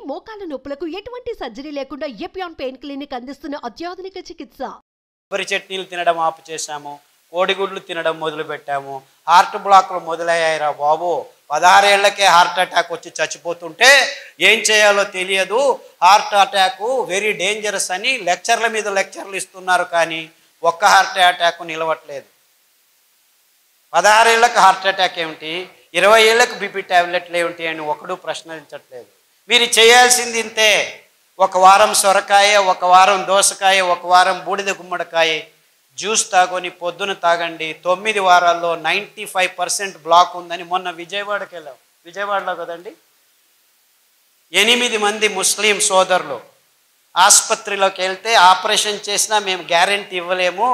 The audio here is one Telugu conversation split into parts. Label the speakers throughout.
Speaker 1: మోకాల నొప్పులకు ఎటువంటి సర్జరీ లేకుండా ఎపియాన్ పెయిన్ క్లినిక్ అందిస్తున్న అత్యాధునిక చికిత్స.
Speaker 2: కొబ్బరి చట్నీలు తినడం ఆపు చేశాము, కోడిగుడ్లు తినడం మొదలుపెట్టాము. హార్ట్ బ్లాక్లు మొదలయ్యాయిరా బాబు. 16 ఏళ్లకే హార్ట్ అటాక్ వచ్చి చచ్చిపోతుంటే ఏం చేయాలో తెలియదు. హార్ట్ అటాక్ వెరీ డేంజరస్ అని లెక్చర్ల మీద లెక్చర్లు ఇస్తున్నారు, కానీ ఒక్క హార్ట్ అటాక్ నిలవట్లేదు. 16 ఏళ్లకు హార్ట్ అటాక్ ఏమిటి, 20 ఏళ్లకు బీపీ ట్యాబ్లెట్లు ఏమిటి అని ఒకడు ప్రశ్నించట్లేదు. మీరు చేయాల్సింది ఇంతే. ఒక వారం సొరకాయ, ఒక వారం దోసకాయ, ఒక వారం బూడిద గుమ్మడికాయ జ్యూస్ తాగొని పొద్దున తాగండి. 9 వారాల్లో 95% బ్లాక్ ఉందని మొన్న విజయవాడకి వెళ్ళాం. విజయవాడలో కదండి, 8 మంది ముస్లిం సోదరులు ఆసుపత్రిలోకి వెళ్తే ఆపరేషన్ చేసినా మేము గ్యారెంటీ ఇవ్వలేము,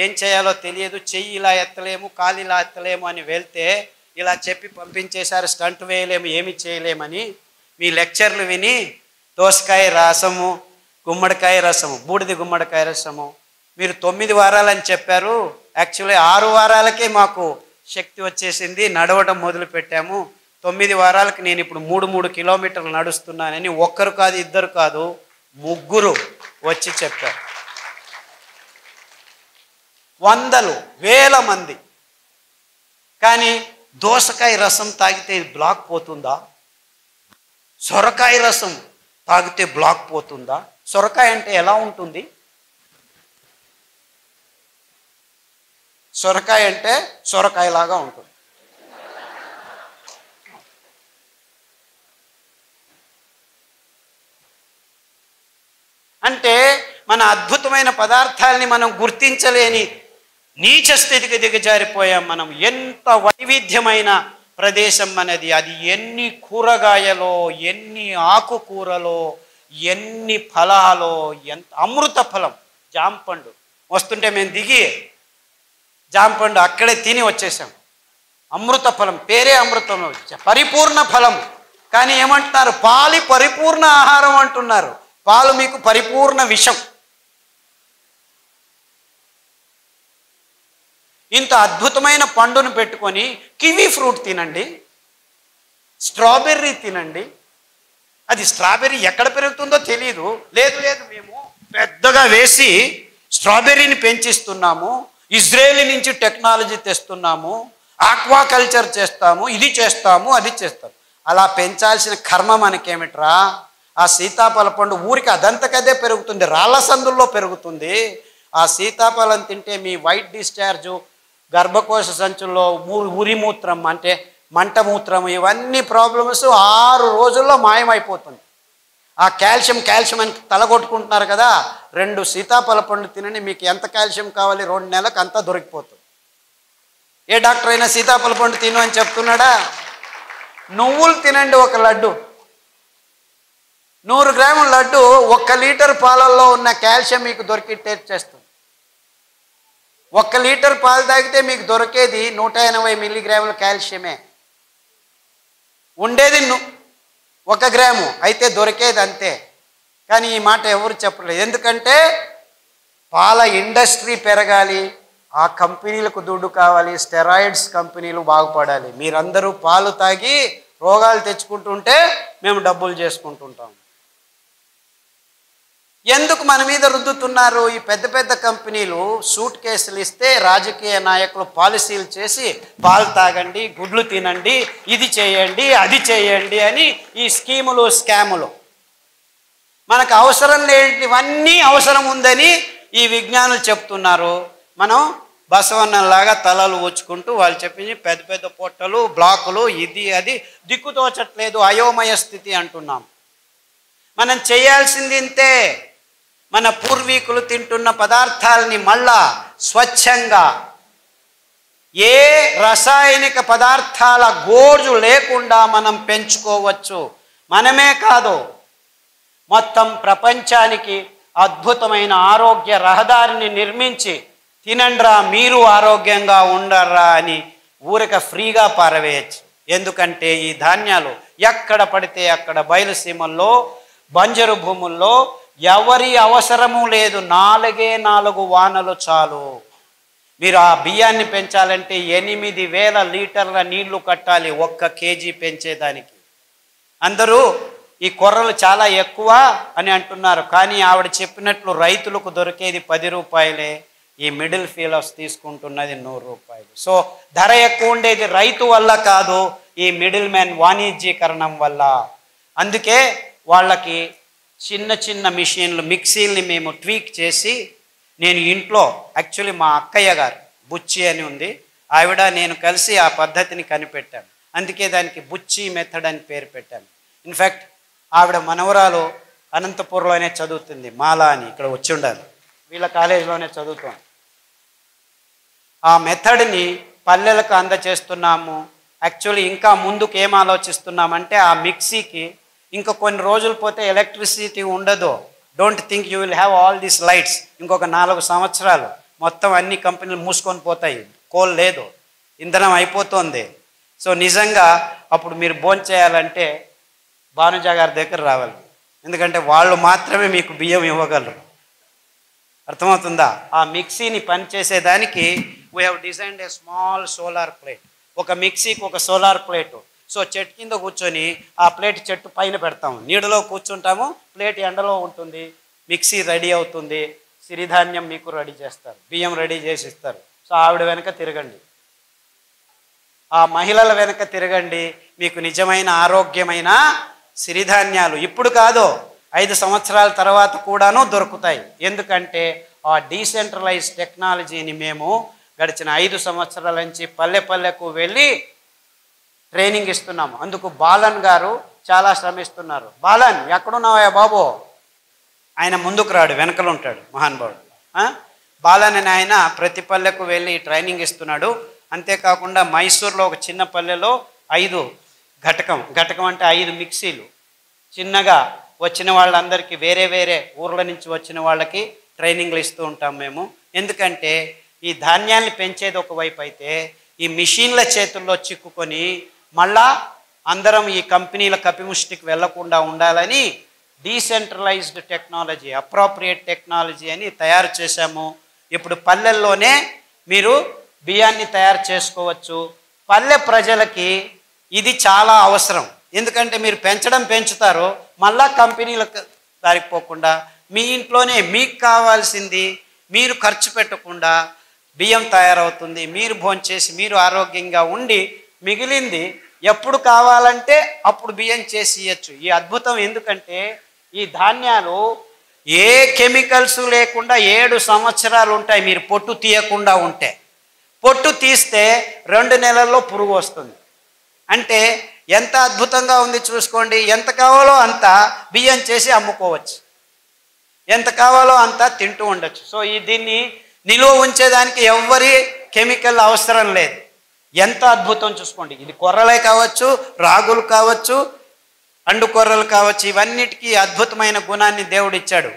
Speaker 2: ఏం చేయాలో తెలియదు, చెయ్యి ఇలా ఎత్తలేము, కాలు ఇలా ఎత్తలేము అని వెళ్తే ఇలా చెప్పి పంపించేశారు. స్టంట్ వేయలేము, ఏమి చేయలేమని. మీ లెక్చర్లు విని దోసకాయ రసము, గుమ్మడికాయ రసము, బూడిద గుమ్మడికాయ రసము మీరు 9 వారాలని చెప్పారు. యాక్చువల్లీ 6 వారాలకే మాకు శక్తి వచ్చేసింది, నడవడం మొదలు పెట్టాము. 9 వారాలకు నేను ఇప్పుడు 3 కిలోమీటర్లు నడుస్తున్నానని ఒక్కరు కాదు, ఇద్దరు కాదు, 3 వచ్చి చెప్పారు. వందలు వేల మంది. కానీ దోసకాయ రసం తాగితే బ్లాక్ పోతుందా? సొరకాయ రసం తాగితే బ్లాక్ పోతుందా? సొరకాయ అంటే ఎలా ఉంటుంది? సొరకాయ అంటే సొరకాయలాగా ఉంటుంది. అంటే మన అద్భుతమైన పదార్థాలని మనం గుర్తించలేని నీచ స్థితికి దిగజారిపోయాం మనం. ఎంత వైవిధ్యమైన ప్రదేశం మనది. అది ఎన్ని కూరగాయలో, ఎన్ని ఆకుకూరలో, ఎన్ని ఫలాలో, ఎంత అమృత ఫలం. జాంపండు వస్తుంటే మేము దిగి జాంపండు అక్కడే తిని వచ్చేసాం. అమృత ఫలం, పేరే అమృతం, పరిపూర్ణ ఫలం. కానీ ఏమంటున్నారు? పాలు పరిపూర్ణ ఆహారం అంటున్నారు. పాలు మీకు పరిపూర్ణ విషం. ఇంత అద్భుతమైన పండును పెట్టుకొని కివీ ఫ్రూట్ తినండి, స్ట్రాబెర్రీ తినండి. అది స్ట్రాబెర్రీ ఎక్కడ పెరుగుతుందో తెలియదు. లేదు లేదు, మేము పెద్దగా వేసి స్ట్రాబెర్రీని పెంచిస్తున్నాము, ఇజ్రాయేల్ నుంచి టెక్నాలజీ తెస్తున్నాము, ఆక్వాకల్చర్ చేస్తాము, ఇది చేస్తాము, అది చేస్తాము. అలా పెంచాల్సిన కర్మ మనకేమిట్రా? ఆ సీతాఫల పండు ఊరికి అదంతకదే పెరుగుతుంది, రాళ్ళ సందుల్లో పెరుగుతుంది. ఆ సీతాఫలం తింటే మీ వైట్ డిశ్చార్జు, గర్భకోశ సంచుల్లో ఉరిమూత్రం అంటే మంటమూత్రం, ఇవన్నీ ప్రాబ్లమ్స్ 6 రోజుల్లో మాయమైపోతుంది. ఆ కాల్షియం అని తలగొట్టుకుంటున్నారు కదా, 2 సీతాఫల పండు తినండి, మీకు ఎంత కాల్షియం కావాలి 2 నెలలకు అంతా దొరికిపోతుంది. ఏ డాక్టర్ అయినా సీతాఫల పండు తిను అని చెప్తున్నాడా? నువ్వులు తినండి, ఒక లడ్డు, 100 గ్రాముల లడ్డు 1 లీటర్ పాలల్లో ఉన్న కాల్షియం మీకు దొరికి టేస్ట్ చేస్తుంది. 1 లీటర్ పాలు తాగితే మీకు దొరికేది 180 మిల్లీగ్రాముల కాల్షియమే. ఉండేది 1 గ్రాము, అయితే దొరికేది అంతే. కానీ ఈ మాట ఎవరు చెప్పలేదు. ఎందుకంటే పాల ఇండస్ట్రీ పెరగాలి, ఆ కంపెనీలకు దుడ్డు కావాలి, స్టెరాయిడ్స్ కంపెనీలు బాగుపడాలి. మీరందరూ పాలు తాగి రోగాలు తెచ్చుకుంటుంటే మేము డబ్బులు చేసుకుంటుంటాం. ఎందుకు మన మీద రుద్దుతున్నారు? ఈ పెద్ద పెద్ద కంపెనీలు సూట్ కేసులు ఇస్తే రాజకీయ నాయకులు పాలసీలు చేసి పాలు తాగండి, గుడ్లు తినండి, ఇది చేయండి, అది చేయండి అని ఈ స్కీములు, స్కాములు. మనకు అవసరం లేనివన్నీ అవసరం ఉందని ఈ విజ్ఞానులు చెప్తున్నారు. మనం బసవన్నలాగా తలలు ఊచుకుంటూ వాళ్ళు చెప్పింది పెద్ద పెద్ద పొట్టలు, బ్లాకులు, ఇది అది దిక్కుతోచట్లేదు, అయోమయ స్థితి అంటున్నాం. మనం చేయాల్సింది ఇంతే. మన పూర్వీకులు తింటున్న పదార్థాలని మళ్ళా స్వచ్ఛంగా, ఏ రసాయనిక పదార్థాల గోజు లేకుండా మనం పెంచుకోవచ్చు. మనమే కాదు, మొత్తం ప్రపంచానికి అద్భుతమైన ఆరోగ్య రహదారిని నిర్మించి తినండ్రా, మీరు ఆరోగ్యంగా ఉండర్రా అని ఊరిక ఫ్రీగా పారవేయచ్చు. ఎందుకంటే ఈ ధాన్యాలు ఎక్కడ పడితే అక్కడ బయలుసీమల్లో, బంజరు భూముల్లో ఎవరి అవసరము లేదు, 4 వానలు చాలు. మీరు ఆ బియ్యాన్ని పెంచాలంటే 8,000 లీటర్ల నీళ్లు కట్టాలి 1 కేజీ పెంచేదానికి. అందరూ ఈ కొర్రలు చాలా ఎక్కువ అని అంటున్నారు. కానీ ఆవిడ చెప్పినట్లు రైతులకు దొరికేది 10 రూపాయలే, ఈ మిడిల్ ఫీలర్స్ తీసుకుంటున్నది 100 రూపాయలు. సో ధర ఎక్కువ ఉండేది రైతు వల్ల కాదు, ఈ మిడిల్ మ్యాన్ వాణిజ్యీకరణం వల్ల. అందుకే వాళ్ళకి చిన్న చిన్న మిషన్లు, మిక్సీల్ని మేము ట్వీక్ చేసి, నేను ఇంట్లో యాక్చువల్లీ మా అక్కయ్య గారు బుచ్చి అని ఉంది, ఆవిడ నేను కలిసి ఆ పద్ధతిని కనిపెట్టాను. అందుకే దానికి బుచ్చి మెథడ్ అని పేరు పెట్టాను. ఇన్ఫ్యాక్ట్ ఆవిడ మనవరాలు అనంతపూర్లోనే చదువుతుంది, మాలా అని, ఇక్కడ వచ్చి ఉండాలి, వీళ్ళ కాలేజీలోనే చదువుతాం. ఆ మెథడ్ని పల్లెలకు అందచేస్తున్నాము. యాక్చువల్లీ ఇంకా ముందుకు ఏం ఆలోచిస్తున్నామంటే, ఆ మిక్సీకి ఇంకా కొన్ని రోజులు పోతే ఎలక్ట్రిసిటీ ఉండదు. Don't think you will have all these lights. ఇంకొక 4 సంవత్సరాలు మొత్తం అన్ని కంపెనీలు మూసుకొని పోతాయి, కోల్ లేదు, ఇంధనం అయిపోతుంది. సో నిజంగా అప్పుడు మీరు భోంచేయాలంటే భానుజా గారి దగ్గర రావాలి, ఎందుకంటే వాళ్ళు మాత్రమే మీకు బియ్యం ఇవ్వగలరు. అర్థమవుతుందా? ఆ మిక్సీని పనిచేసేదానికి we have designed a small solar plate. ఒక మిక్సీకి ఒక సోలార్ ప్లేటు. సో చెట్టు కింద కూర్చొని ఆ ప్లేట్ చెట్టు పైన పెడతాము, నీడలో కూర్చుంటాము, ప్లేట్ ఎండలో ఉంటుంది, మిక్సీ రెడీ అవుతుంది, సిరిధాన్యం మీకు రెడీ చేస్తారు, బియ్యం రెడీ చేసి ఇస్తారు. సో ఆవిడ వెనక తిరగండి, ఆ మహిళల వెనక తిరగండి, మీకు నిజమైన ఆరోగ్యమైన సిరిధాన్యాలు ఇప్పుడు కాదు 5 సంవత్సరాల తర్వాత కూడాను దొరుకుతాయి. ఎందుకంటే ఆ డీసెంట్రలైజ్ టెక్నాలజీని మేము గడిచిన 5 సంవత్సరాల నుంచి పల్లె పల్లెకు వెళ్ళి ట్రైనింగ్ ఇస్తున్నాము. అందుకు బాలన్ గారు చాలా శ్రమిస్తున్నారు. బాలన్ ఎక్కడున్నావా బాబు? ఆయన ముందుకు రాడు, వెనకలు ఉంటాడు మహానుభావుడు. బాలన్ అని ఆయన ప్రతి పల్లెకు వెళ్ళి ట్రైనింగ్ ఇస్తున్నాడు. అంతేకాకుండా మైసూర్లో ఒక చిన్న పల్లెలో 5 ఘటకం అంటే 5 మిక్సీలు చిన్నగా వచ్చిన వాళ్ళందరికీ, వేరే వేరే ఊర్ల నుంచి వచ్చిన వాళ్ళకి ట్రైనింగ్లు ఇస్తూ ఉంటాం మేము. ఎందుకంటే ఈ ధాన్యాన్ని పెంచేది ఒకవైపు అయితే, ఈ మిషన్ల చేతుల్లో చిక్కుకొని మళ్ళా అందరం ఈ కంపెనీల కపిముష్టికి వెళ్లకుండా ఉండాలని డీసెంట్రలైజ్డ్ టెక్నాలజీ, అప్రోప్రియేట్ టెక్నాలజీ అని తయారు చేశాము. ఇప్పుడు పల్లెల్లోనే మీరు బియ్యాన్ని తయారు చేసుకోవచ్చు. పల్లె ప్రజలకి ఇది చాలా అవసరం. ఎందుకంటే మీరు పెంచుతారు, మళ్ళా కంపెనీలకు దారిపోకుండా మీ ఇంట్లోనే మీకు కావాల్సింది మీరు ఖర్చు పెట్టకుండా బియ్యం తయారవుతుంది. మీరు భోంచేసి మీరు ఆరోగ్యంగా ఉండి మిగిలింది ఎప్పుడు కావాలంటే అప్పుడు బియ్యం చేసి ఇవ్వచ్చు. ఈ అద్భుతం ఎందుకంటే ఈ ధాన్యాలు ఏ కెమికల్స్ లేకుండా 7 సంవత్సరాలు ఉంటాయి. మీరు పొట్టు తీయకుండా ఉంటే, పొట్టు తీస్తే 2 నెలల్లో పురుగు వస్తుంది. అంటే ఎంత అద్భుతంగా ఉంది చూసుకోండి. ఎంత కావాలో అంత బియ్యం చేసి అమ్ముకోవచ్చు, ఎంత కావాలో అంత తింటూ ఉండొచ్చు. సో దీన్ని నిలువ ఉంచేదానికి ఎవ్వరి కెమికల్ అవసరం లేదు. ఎంత అద్భుతం చూసుకోండి. ఇది కొర్రలే కావచ్చు, రాగులు కావచ్చు, అండు కొర్రలు కావచ్చు, ఇవన్నిటికీ అద్భుతమైన గుణాన్ని దేవుడు ఇచ్చాడు.